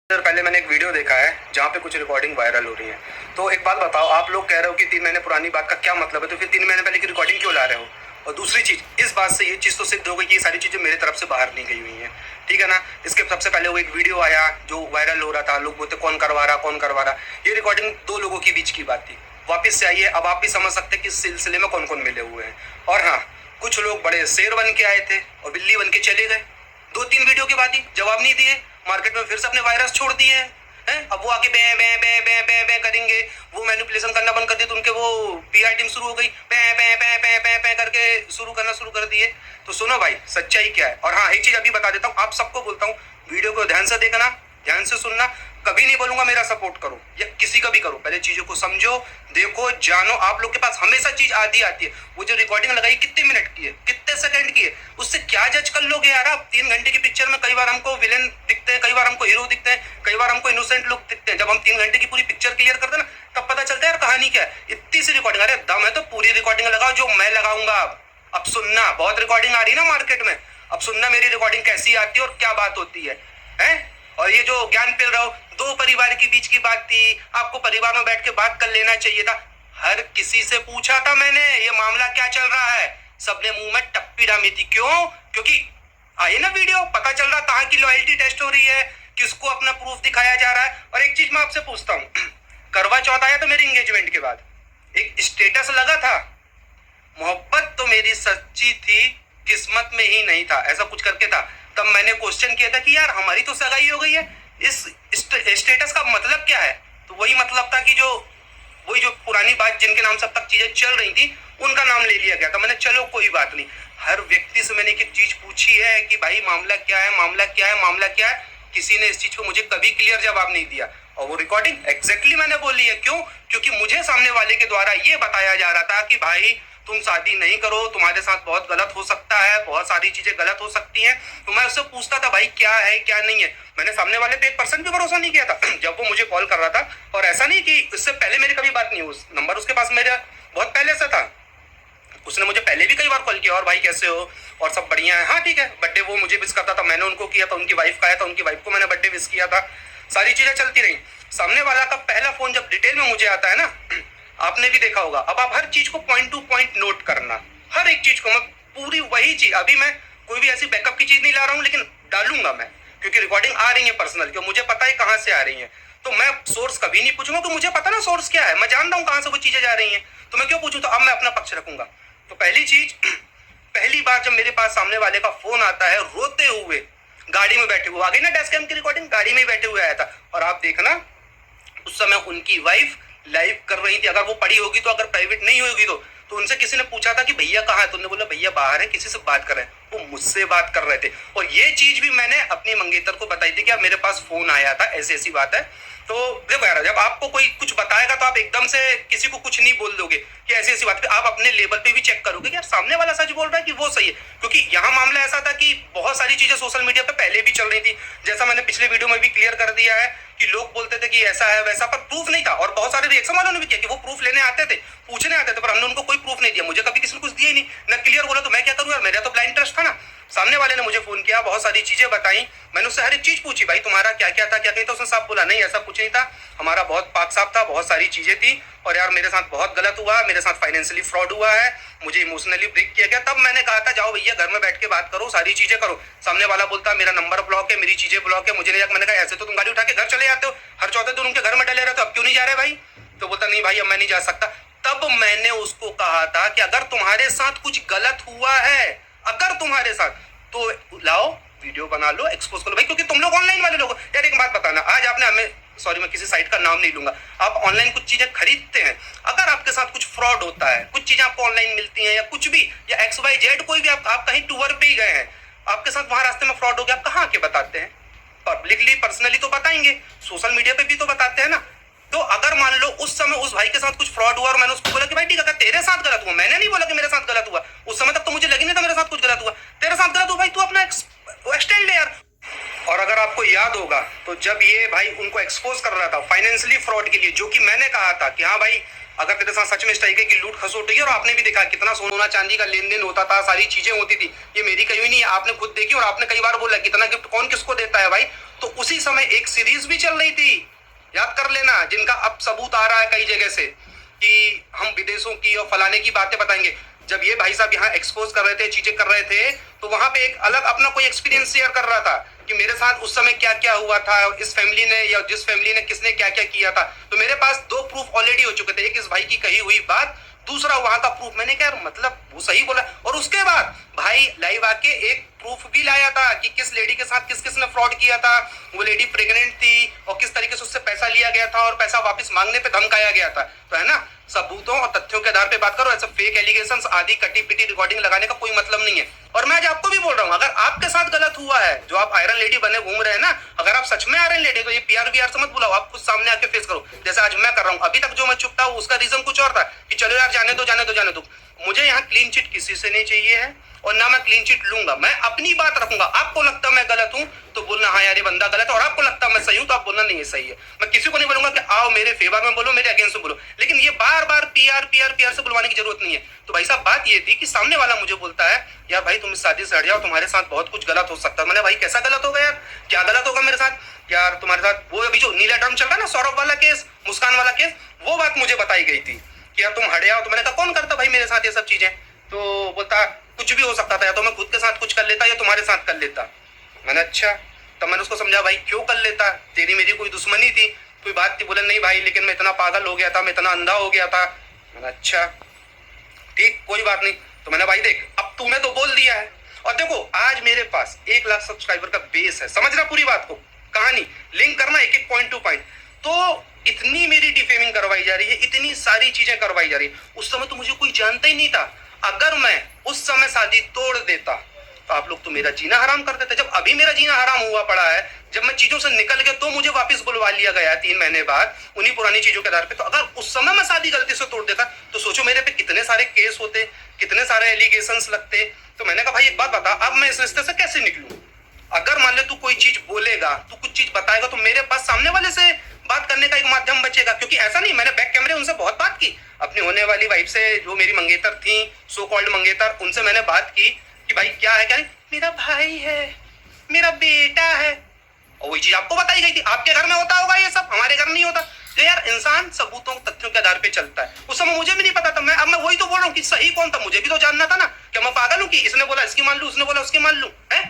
पहले मैंने एक वीडियो देखा है जहाँ पे कुछ रिकॉर्डिंग वायरल हो रही है। तो एक बात बताओ, आप लोग कह रहे हो कि 3 महीने पुरानी बात का क्या मतलब है, तो फिर 3 महीने पहले की रिकॉर्डिंग क्यों ला रहे हो? और दूसरी चीज, इस बात से ये चीज तो सिद्ध हो गई कि ये सारी चीजें मेरी तरफ से बाहर नहीं गई हुई हैं, ठीक है ना। इसके सबसे पहले वो एक वीडियो आया जो वायरल हो रहा था, लोग बोलते कौन करवा रहा कौन करवा रहा। ये रिकॉर्डिंग 2 लोगों के बीच की बात थी, वापिस से आई है। अब आप भी समझ सकते कि इस सिलसिले में कौन कौन मिले हुए हैं। और हाँ, कुछ लोग बड़े शेर बन के आए थे और बिल्ली बन के चले गए। 2-3 वीडियो के बाद ही जवाब नहीं दिए, मार्केट में फिर से अपने वायरस छोड़ दिए हैं। अब वो आके बे बे बे बे बे बे करेंगे, वो मैनिपुलेशन करना बंद कर दिए, तो उनके वो पीआर टीम शुरू हो गई, बे बे बे बे बे बे करके शुरू करना शुरू कर दिए। तो सुनो भाई, सच्चाई क्या है। और हाँ, एक चीज अभी बता देता हूँ, आप सबको बोलता हूँ, वीडियो को ध्यान से देखना, ध्यान से सुनना। कभी नहीं बोलूंगा मेरा सपोर्ट करो या किसी का भी करो, पहले चीजों को समझो, देखो, जानो। आप लोग के पास हमेशा चीज आती है। वो जो रिकॉर्डिंग लगाई कितने मिनट की है, कितने सेकंड की है, उससे क्या जज कर लोगे यार आप? 3 घंटे की पिक्चर में कई बार हमको विलेन दिखते हैं, कई बार हमको हीरो दिखते हैं, कई बार हमको इनोसेंट लोग दिखते हैं। जब हम 3 घंटे की पूरी पिक्चर क्लियर करते हैं ना, तब पता चलता है यार कहानी क्या है। इतनी सी रिकॉर्डिंग, अरे दम है तो पूरी रिकॉर्डिंग लगाओ जो मैं लगाऊंगा। अब सुनना, बहुत रिकॉर्डिंग आ रही है ना मार्केट में, अब सुनना मेरी रिकॉर्डिंग कैसी आती है और क्या बात होती है। और ये जो ज्ञान पेल रहा हो, 2 परिवार के बीच की बात थी, आपको परिवार में बैठ के बात कर लेना चाहिए था। हर किसी से पूछा था मैंने, ये मामला क्या चल रहा है, सबने मुंह में टप्पी डाली थी। क्यों? क्योंकि आई ना वीडियो, पता चल रहा कहाँ की लॉयल्टी टेस्ट हो रही है, किसको अपना प्रूफ दिखाया जा रहा है। और एक चीज मैं आपसे पूछता हूँ, करवा चौथ आया तो मेरी एंगेजमेंट के बाद एक स्टेटस लगा था, मोहब्बत तो मेरी सच्ची थी, किस्मत में ही नहीं था, ऐसा कुछ करके था। तब मैंने क्वेश्चन किया था कि यार हमारी तो सगाई हो गई है, इस स्टेटस का मतलब क्या है? तो वही मतलब था कि वही जो पुरानी बात जिनके नाम से अब तक चीजें चल रही थी, उनका नाम ले लिया गया था। मैंने चलो कोई बात नहीं, हर व्यक्ति से मैंने एक चीज पूछी है कि भाई मामला क्या है, मामला क्या है, मामला क्या है। किसी ने इस चीज को मुझे कभी क्लियर जवाब नहीं दिया। और वो रिकॉर्डिंग एग्जैक्टली मैंने बोली है। क्यों? क्योंकि मुझे सामने वाले के द्वारा ये बताया जा रहा था कि भाई तुम शादी नहीं करो, तुम्हारे साथ बहुत गलत हो सकता है, बहुत सारी चीजें गलत हो सकती हैं। तो मैं उससे पूछता था भाई क्या है क्या नहीं है। मैंने सामने वाले पे 1% भी भरोसा नहीं किया था जब वो मुझे कॉल कर रहा था। और ऐसा नहीं कि इससे पहले मेरी कभी बात नहीं हुई, उस नंबर उसके पास मेरा बहुत पहले से था। उसने मुझे पहले भी कई बार कॉल किया, और भाई कैसे हो, और सब बढ़िया है, हाँ ठीक है। बर्थडे वो मुझे विश करता था, मैंने उनको किया था, उनकी वाइफ का आया था, उनकी वाइफ को मैंने बर्थडे विश किया था। सारी चीजें चलती रही। सामने वाला का पहला फोन जब डिटेल में मुझे आता है ना, आपने भी देखा होगा। अब आप हर चीज को पॉइंट टू पॉइंट नोट करना, हर एक चीज को। मैं पूरी वही चीज, अभी मैं कोई भी ऐसी बैकअप की चीज नहीं ला रहा हूँ, लेकिन डालूंगा मैं, क्योंकि रिकॉर्डिंग आ रही है पर्सनल, क्यों मुझे पता है कहाँ से आ रही है। तो मैं सोर्स कभी नहीं पूछूंगा, तो मुझे पता ना सोर्स क्या है, मैं जानता हूँ कहाँ से वो चीजें जा रही हैं, तो मैं क्यों पूछूं। तो अब मैं अपना पक्ष रखूंगा। तो पहली चीज, पहली बार जब मेरे पास सामने वाले का फोन आता है रोते हुए, गाड़ी में बैठे हुए, आगे ना डेस्क कैम की रिकॉर्डिंग, गाड़ी में बैठे हुए आया था। और आप देखना उस समय उनकी वाइफ लाइव कर रही थी। अगर वो पड़ी होगी तो, अगर प्राइवेट नहीं होगी तो उनसे किसी ने पूछा था कि भैया कहाँ है, तो उन्होंने बोला भैया बाहर है, किसी से बात कर रहे हैं। वो मुझसे बात कर रहे थे। और ये चीज भी मैंने अपनी मंगेतर को बताई थी कि मेरे पास फोन आया था, ऐसी ऐसी बात है। तो देखो यार, जब आपको कोई कुछ बताएगा तो आप एकदम से किसी को कुछ नहीं बोल दोगे कि ऐसी ऐसी बात पे। आप अपने लेवल पे भी चेक करोगे कि यार सामने वाला सच बोल रहा है कि वो सही है। क्योंकि यहाँ मामला ऐसा था कि बहुत सारी चीजें सोशल मीडिया पे पहले भी चल रही थी, जैसा मैंने पिछले वीडियो में भी क्लियर कर दिया है कि लोग बोलते थे कि ऐसा है वैसा, पर प्रूफ नहीं था। और बहुत सारे रिएक्शन वालों ने भी किया कि वो प्रूफ लेने आते थे, पूछने आते थे, पर हमने उनको कोई प्रूफ नहीं दिया। मुझे कभी किसी ने कुछ दिया ही नहीं, ना क्लियर बोला, तो मैं क्या करूँ यार, मेरा तो ब्लाइंड ट्रस्ट था ना। सामने वाले ने मुझे फोन किया, बहुत सारी चीजें बताई, मैंने उससे हर एक चीज पूछी, भाई तुम्हारा क्या क्या था, क्या क्या था। उसने साफ बोला नहीं ऐसा कुछ नहीं था, हमारा बहुत पाक साफ था, बहुत सारी चीजें थी, और यार मेरे साथ बहुत गलत हुआ, मेरे साथ फाइनेंशियली फ्रॉड हुआ है, मुझे इमोशनली ब्रेक किया गया। तब मैंने कहा था जाओ भैया घर में बैठ के बात करो, सारी चीजें करो। सामने वाला बोलता मेरा नंबर ब्लॉक है, मेरी चीजें ब्लॉक है, मुझे नहीं। मैंने कहा ऐसे तो तुम गाड़ी उठा के घर चले जाते हो, हर चौथे दिन उनके घर में डले रहते हो, अब क्यों नहीं जा रहे भाई? तो बोलता नहीं भाई अब मैं नहीं जा सकता। तब मैंने उसको कहा था कि अगर तुम्हारे साथ कुछ गलत हुआ है, अगर तुम्हारे साथ, तो लाओ वीडियो बना लो, एक्सपोज करो भाई, क्योंकि तुम लोग ऑनलाइन वाले लोग। यार एक बात बताना, आज आपने हमें, सॉरी मैं किसी साइट का नाम नहीं लूंगा, आप ऑनलाइन कुछ चीजें खरीदते हैं, अगर आपके साथ कुछ फ्रॉड होता है, कुछ चीजें आपको ऑनलाइन मिलती हैं या कुछ भी, या XYZ कोई भी, आप कहीं टूर पे ही गए हैं, आपके साथ वहां रास्ते में फ्रॉड हो गया, आप कहाँ आके बताते हैं? पब्लिकली पर्सनली तो बताएंगे, सोशल मीडिया पे भी तो बताते हैं ना। तो अगर मान लो उस समय उस भाई के साथ कुछ फ्रॉड हुआ और मैंने उसको बोला कि भाई ठीक है तेरे साथ गलत हुआ, मैंने नहीं बोला कि मेरे साथ गलत हुआ, उस समय तक तो मुझे लगी नहीं था मेरे साथ कुछ गलत हुआ, तेरे साथ गलत हुआ भाई, तू अपना एक्सटेंड ले यार। और अगर आपको याद होगा तो जब ये भाई उनको एक्सपोज कर रहा था फाइनेंशियली फ्रॉड के लिए, जो कि मैंने कहा था कि हाँ भाई अगर तेरे साथ सच में इस तरीके की लूट खसोट हुई है, और आपने भी देखा कितना सोना चांदी का लेन देन होता था, सारी चीजें होती थी, ये मेरी कहीं नहीं है, आपने खुद देखी, और आपने कई बार बोला कितना गिफ्ट कौन किसको देता है भाई। तो उसी समय एक सीरीज भी चल रही थी, याद कर लेना, जिनका अब सबूत आ रहा है कई जगह से कि हम विदेशों की और फलाने की बातें बताएंगे। जब ये भाई साहब यहाँ एक्सपोज कर रहे थे, चीजें कर रहे थे, तो वहां पे एक अलग अपना कोई एक्सपीरियंस शेयर कर रहा था कि मेरे साथ उस समय क्या क्या हुआ था, इस फैमिली ने या जिस फैमिली ने किसने क्या क्या किया था। तो मेरे पास 2 प्रूफ ऑलरेडी हो चुके थे, एक इस भाई की कही हुई बात, दूसरा वहां का प्रूफ। मैंने कहा मतलब वो सही बोला। और उसके बाद भाई लाइव आके एक प्रूफ भी लाया था कि किस लेडी के साथ किस किस ने फ्रॉड किया था, वो लेडी प्रेग्नेंट थी और किस तरीके से उससे पैसा लिया गया था और पैसा वापस मांगने पे धमकाया गया था। तो है ना, सबूतों और तथ्यों के आधार पे बात करो, ऐसे फेक एलिगेशंस आदि कटी पिटी रिकॉर्डिंग लगाने का कोई मतलब नहीं है। और मैं आज आपको भी बोल रहा हूं, अगर आपके साथ गलत हुआ है, जो आप आयरन लेडी बने घूम रहे हैं ना, अगर आप सच में आयरन लेडी, तो ये पीआर वीआर से मत बुलाओ, आप खुद सामने आके फेस करो, जैसे आज मैं कर रहा हूं। अभी तक जो मैं चुप था उसका रीजन कुछ और था कि चलो यार जाने दो जाने दो जाने दो। मुझे यहाँ क्लीन चिट किसी से नहीं चाहिए है और ना मैं क्लीन चिट लूंगा। मैं अपनी बात रखूंगा। आपको लगता मैं गलत हूं तो बोलना हाँ यार ये बंदा गलत है, और आपको लगता मैं सही हूं तो आप बोलना नहीं ये सही है। मैं किसी को नहीं बोलूंगा कि आओ मेरे फेवर में बोलो, मेरे अगेंस्ट में बोलो, लेकिन ये बार बार पीआर पीआर पीआर से बुलवाने की जरूरत नहीं है। तो भाई साहब बात ये थी कि सामने वाला मुझे बोलता है यार भाई तुम इस शादी से हट जाओ, तुम्हारे साथ बहुत कुछ गलत हो सकता है। मैंने भाई कैसा गलत होगा यार, क्या गलत होगा मेरे साथ यार? तुम्हारे साथ वो अभी जो नीला ड्रम चल रहा है ना, सौरभ वाला केस, मुस्कान वाला केस, वो बात मुझे बताई गई थी कि यार तुम हट जाओ। तो मैंने कहा कौन करता भाई मेरे साथ ये सब चीजें? तो बोलता कुछ भी हो सकता था, या तो मैं खुद के साथ कुछ कर लेता या तुम्हारे साथ कर लेता। मैंने अच्छा, तब मैंने उसको समझा भाई क्यों कर लेता, तेरी मेरी कोई दुश्मनी थी, कोई बात थी? बोले नहीं भाई लेकिन मैं इतना पागल हो गया था, मैं इतना अंधा हो गया था। मैंने अच्छा ठीक कोई बात नहीं। तो मैंने भाई देख अब तूने तो बोल दिया है, और देखो आज मेरे पास 1 लाख सब्सक्राइबर का बेस है, समझना पूरी बात को, कहानी लिंक करना एक एक पॉइंट टू पॉइंट। तो इतनी मेरी डिफेमिंग करवाई जा रही है, इतनी सारी चीजें करवाई जा रही है। उस समय तो मुझे कोई जानता ही नहीं था। अगर मैं उस समय शादी तोड़ देता तो आप लोग तो मेरा जीना हराम कर देते। जब अभी मेरा जीना हराम हुआ पड़ा है, जब मैं चीजों से निकल गया तो मुझे वापस बुलवा लिया गया 3 महीने बाद उन्हीं पुरानी चीजों के आधार पे। तो अगर उस समय मैं शादी गलती से तोड़ देता तो सोचो मेरे पे कितने सारे केस होते, कितने सारे एलिगेशंस लगते। तो मैंने कहा भाई एक बात बता, अब मैं इस रिश्ते से कैसे निकलूं? अगर मान ले तू कोई चीज बोलेगा, तू कुछ चीज बताएगा, तो मेरे पास सामने वाले से बात करने का एक माध्यम बचेगा। क्योंकि ऐसा नहीं, मैंने बैक कैमरे उनसे बहुत बात की, अपनी होने वाली वाइफ से, जो मेरी मंगेतर थी, सो कॉल्ड मंगेतर, उनसे मैंने बात की कि भाई क्या है क्या नहीं, मेरा भाई है, मेरा बेटा है, और वही चीज आपको बताई गई थी। आपके घर में होता होगा ये सब, हमारे घर नहीं होता। तो यार इंसान सबूतों तथ्यों के आधार पे चलता है। उस समय मुझे भी नहीं पता था। अब मैं वही तो बोल रहा हूँ कि सही कौन था मुझे भी तो जानना था ना। क्या मैं पागल हूँ कि इसने बोला इसकी मान लू, उसने बोला उसकी मान लू? है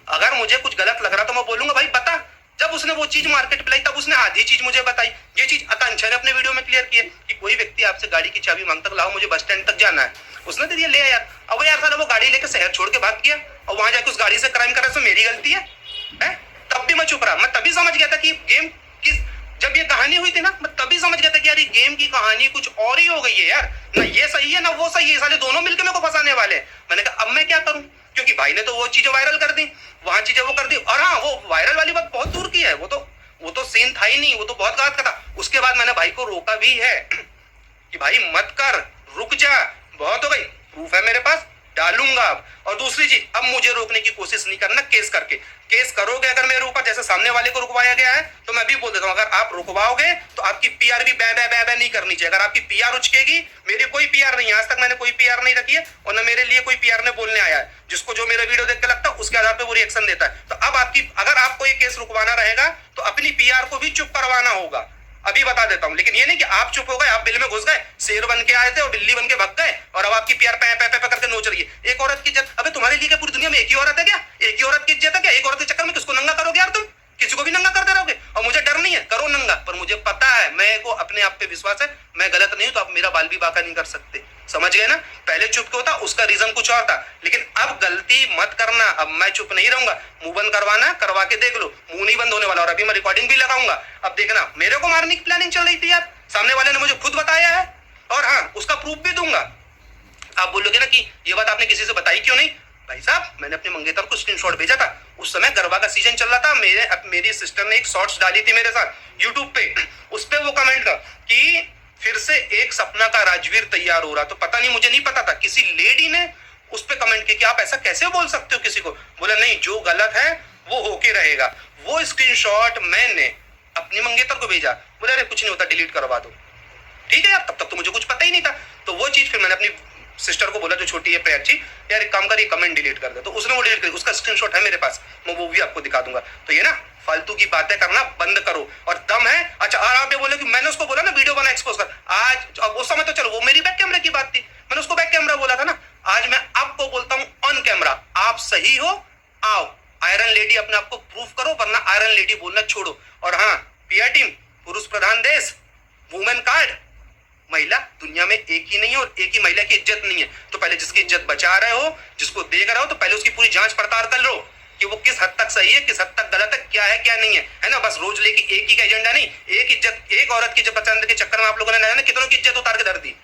अगर मुझे कुछ गलत लग रहा तो मैं बोलूंगा भाई बता। जब उसने वो चीज मार्केट पे लाई तब उसने आधी चीज मुझे बताई। ये चीज आकांक्षा ने अपने वीडियो में क्लियर की है कि कोई व्यक्ति आपसे गाड़ी की चाबी मांगता, लाओ मुझे बस स्टैंड तक जाना है, उसने दे दिया, ले यार। अब यार साला वो गाड़ी लेकर शहर छोड़ के भाग गया और वहां जाके उस गाड़ी से क्राइम करा, तो मेरी गलती है? तब भी मैं चुप रहा। मैं तभी समझ गया था कि गेम किस, जब ये कहानी हुई थी ना, मैं तभी समझ गया था कि यार ये गेम की कहानी कुछ और ही हो गई है यार। ना ये सही है ना वो सही है, साले दोनों मिलकर मेरे को फंसाने वाले हैं। मैंने कहा अब मैं क्या करूं, क्योंकि भाई ने तो वो चीजें वायरल कर दी, वहां चीजें वो कर दी। और हाँ, वो वायरल वाली बात बहुत दूर की है, वो तो सीन था ही नहीं, वो तो बहुत गलत का था। उसके बाद मैंने भाई को रोका भी है कि भाई मत कर, रुक जा, बहुत हो गई, प्रूफ है मेरे पास, डालूंगा अब। और दूसरी चीज, अब मुझे रोकने की कोशिश नहीं करना केस करके। केस करोगे अगर मेरे ऊपर, जैसे सामने वाले को रुकवाया गया है, तो मैं भी बोल देता हूं अगर आप रुकवाओगे तो आपकी पीआर भी बै बै बै बै नहीं करनी चाहिए। अगर आपकी पीआर उचकेगी, मेरी कोई पीआर नहीं है, आज तक मैंने कोई पीआर नहीं रखी है और न मेरे लिए कोई पीआर ने बोलने आया है। जिसको जो मेरा वीडियो देख के लगता है उसके आधार पर वो रिएक्शन देता है। तो अब आपकी, अगर आपको ये केस रुकवाना रहेगा तो अपनी पीआर को भी चुप करवाना होगा। अभी बता देता हूं, लेकिन ये नहीं कि आप चुप हो गए, आप बिल में घुस गए, शेर बन के आए थे और बिल्ली बन के भग गए और अब आपकी प्यार पै पै पै करके नोच रही है। एक औरत की इज्जत, अबे तुम्हारे लिए क्या पूरी दुनिया में एक ही औरत है क्या? एक ही औरत की इज्जत है क्या? एक औरत के चक्कर में किसको नंगा करोगे यार तुम? किसी को भी नंगा करते रहोगे। और मुझे डर नहीं है, करो नंगा, पर मुझे पता है, मैं को अपने आप पे विश्वास है, मैं गलत नहीं हूं, तो आप मेरा बाल भी बाका नहीं कर सकते। समझ गए ना? पहले चुप क्यों था, उसका रीजन कुछ और था, लेकिन अब गलती मत करना। अब मैं चुप नहीं रहूंगा, मुंह बंद करवाना करवा के देख लो, मुंह नहीं बंद होने वाला। और अभी मैं रिकॉर्डिंग भी लगाऊंगा, अब देखना। मेरे को मारने की प्लानिंग चल रही थी यार, सामने वाले ने मुझे खुद बताया है, और हाँ उसका प्रूफ भी दूंगा। आप बोलोगे ना कि ये बात आपने किसी से बताई क्यों नहीं? भाई साहब मैंने अपने मंगेतर को स्क्रीनशॉट भेजा था, उस समय गरबा का सीजन चल रहा था, मेरी सिस्टर ने एक शॉर्ट्स डाली थी मेरे साथ यूट्यूब पे, उस पे वो कमेंट था कि फिर से एक सपना का राजवीर तैयार हो रहा। तो पता नहीं, मुझे नहीं पता था, किसी लेडी ने उस पे कमेंट किया कि आप ऐसा कैसे बोल सकते हो किसी को? बोला नहीं, जो गलत है वो होके रहेगा। वो स्क्रीनशॉट मैंने अपनी मंगेतर को भेजा, बोले अरे कुछ नहीं होता, डिलीट करवा दो। ठीक है यार, तब तक तो मुझे कुछ पता ही नहीं था। तो वो चीज फिर मैंने अपनी सिस्टर को बोला जो छोटी है प्राची, यार एक काम कर ये कमेंट डिलीट कर दे, तो उसने वो डिलीट कर, उसका स्क्रीनशॉट है मेरे पास, मैं वो भी आपको दिखा दूंगा। तो ये ना फालतू की बातें करना बंद करो, और दम है। अच्छा, और आप ये बोले कि मैंने उसको बोला ना वीडियो बना एक्सपोज कर, आज अब उस समय तो चलो वो मेरी बैक कैमरा की बात थी, मैंने उसको बैक कैमरा बोला था ना, आज मैं आपको बोलता हूं ऑन कैमरा, आप सही हो, आओ आयरन लेडी अपने आप को प्रूव करो, वरना आयरन लेडी बोलना छोड़ो। और हाँ, पीआर टीम, पुरुष प्रधान देश, वुमेन कार्ड, महिला दुनिया में एक ही नहीं है और एक ही महिला की इज्जत नहीं है। तो पहले जिसकी इज्जत बचा रहे हो, जिसको देख रहे हो, तो पहले उसकी पूरी जांच पड़ताल कर लो कि वो किस हद तक सही है, किस हद तक गलत है, क्या है क्या नहीं है ना। बस रोज लेके एक ही का एजेंडा नहीं, एक इज्जत, एक औरत की इज्जत बचाने के चक्कर में आप लोगों ने ना कितनों की इज्जत उतार के धर दी।